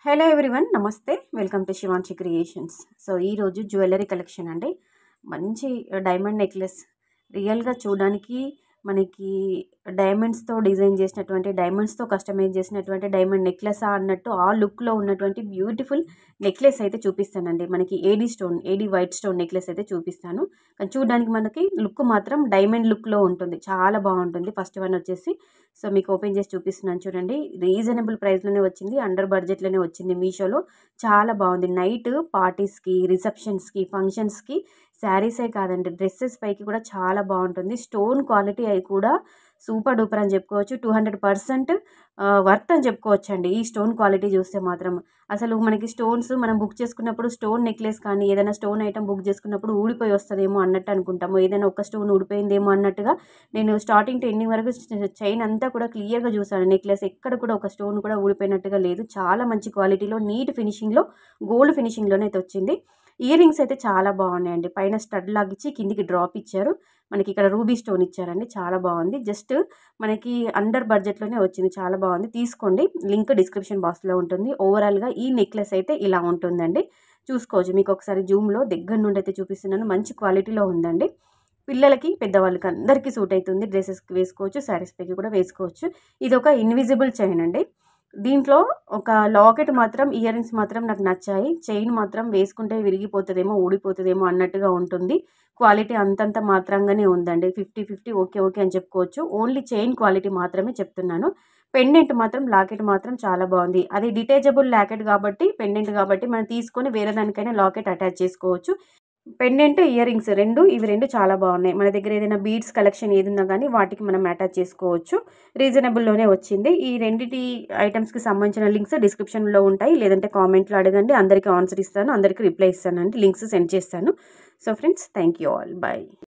Hello everyone, నమస్తే. Welcome to Shivanshi creations. So ఈరోజు jewellery collection అండి. మంచి డైమండ్ నెక్లెస్, రియల్గా చూడడానికి మనకి డైమండ్స్తో డిజైన్ చేసినటువంటి, డైమండ్స్తో కస్టమైజ్ చేసినటువంటి డైమండ్ నెక్లెసా అన్నట్టు ఆ లుక్లో ఉన్నటువంటి బ్యూటిఫుల్ నెక్లెస్ అయితే చూపిస్తానండి. మనకి ఏడీ వైట్ స్టోన్ నెక్లెస్ అయితే చూపిస్తాను. కానీ చూడడానికి మనకి లుక్ మాత్రం డైమండ్ లుక్లో ఉంటుంది, చాలా బాగుంటుంది. ఫస్ట్ వన్ వచ్చేసి సో మీకు ఓపెన్ చేసి చూపిస్తున్నాను చూడండి. రీజనబుల్ ప్రైస్లోనే వచ్చింది, అండర్ బడ్జెట్లోనే వచ్చింది మీషోలో. చాలా బాగుంది. నైట్ పార్టీస్కి, రిసెప్షన్స్కి, ఫంక్షన్స్కి శారీసే కాదండి, డ్రెస్సెస్ పైకి కూడా చాలా బాగుంటుంది. స్టోన్ క్వాలిటీ అవి కూడా సూపర్ డూపర్ అని చెప్పుకోవచ్చు. 200% వర్త్ అని చెప్పుకోవచ్చు అండి. ఈ స్టోన్ క్వాలిటీ చూస్తే మాత్రం అసలు మనకి స్టోన్స్ మనం బుక్ చేసుకున్నప్పుడు, స్టోన్ నెక్లెస్ కానీ ఏదైనా స్టోన్ ఐటమ్ బుక్ చేసుకున్నప్పుడు ఊడిపోయి వస్తుందేమో అన్నట్టు అనుకుంటాము. ఏదైనా ఒక స్టోన్ ఊడిపోయిందేమో అన్నట్టుగా నేను స్టార్టింగ్ టు ఎండింగ్ వరకు చైన్ అంతా కూడా క్లియర్గా చూసాను. నెక్లెస్ ఎక్కడ కూడా ఒక స్టోన్ కూడా ఊడిపోయినట్టుగా లేదు. చాలా మంచి క్వాలిటీలో, నీట్ ఫినిషింగ్లో, గోల్డ్ ఫినిషింగ్లోనే అయితే వచ్చింది. ఇయర్ రింగ్స్ అయితే చాలా బాగున్నాయండి. పైన స్టడ్ లాగిచ్చి కిందికి డ్రాప్ ఇచ్చారు. మనకి ఇక్కడ రూబీ స్టోన్ ఇచ్చారండి, చాలా బాగుంది. జస్ట్ మనకి అండర్ బడ్జెట్లోనే వచ్చింది, చాలా బాగుంది. తీసుకోండి, లింక్ డిస్క్రిప్షన్ బాక్స్లో ఉంటుంది. ఓవరాల్గా ఈ నెక్లెస్ అయితే ఇలా ఉంటుందండి, చూసుకోవచ్చు. మీకు ఒకసారి జూమ్లో దగ్గర నుండి అయితే చూపిస్తున్నాను. మంచి క్వాలిటీలో ఉందండి. పిల్లలకి, పెద్దవాళ్ళకి అందరికీ సూట్ అవుతుంది. డ్రెస్సెస్కి వేసుకోవచ్చు, శారీస్ పైకి కూడా వేసుకోవచ్చు. ఇది ఒక ఇన్విజిబుల్ చైన్ అండి. దీంట్లో ఒక లాకెట్ మాత్రం, ఇయర్ రింగ్స్ మాత్రం నాకు నచ్చాయి. చైన్ మాత్రం వేసుకుంటే విరిగిపోతుందేమో, ఊడిపోతుందేమో అన్నట్టుగా ఉంటుంది. క్వాలిటీ అంతంత మాత్రంగానే ఉందండి. 50-50 ఓకే ఓకే అని చెప్పుకోవచ్చు. ఓన్లీ చైన్ క్వాలిటీ మాత్రమే చెప్తున్నాను. పెండెంట్ మాత్రం, లాకెట్ మాత్రం చాలా బాగుంది. అది డిటేచబుల్ లాకెట్ కాబట్టి, పెండెంట్ కాబట్టి మనం తీసుకొని వేరే దానికైనా లాకెట్ అటాచ్ చేసుకోవచ్చు. పెండెంట్, ఇయర్ రింగ్స్ ఇవి రెండు చాలా బాగున్నాయి. మన దగ్గర ఏదైనా బీడ్స్ కలెక్షన్ ఏది ఉన్నా కానీ వాటికి మనం అటాచ్ చేసుకోవచ్చు. రీజనబుల్లోనే వచ్చింది. ఈ రెండింటి ఐటమ్స్కి సంబంధించిన లింక్స్ డిస్క్రిప్షన్లో ఉంటాయి, లేదంటే కామెంట్లో అడగండి. అందరికీ ఆన్సర్ ఇస్తాను, అందరికీ రిప్లై ఇస్తానండి, లింక్స్ సెండ్ చేస్తాను. So friends, thank you all, bye.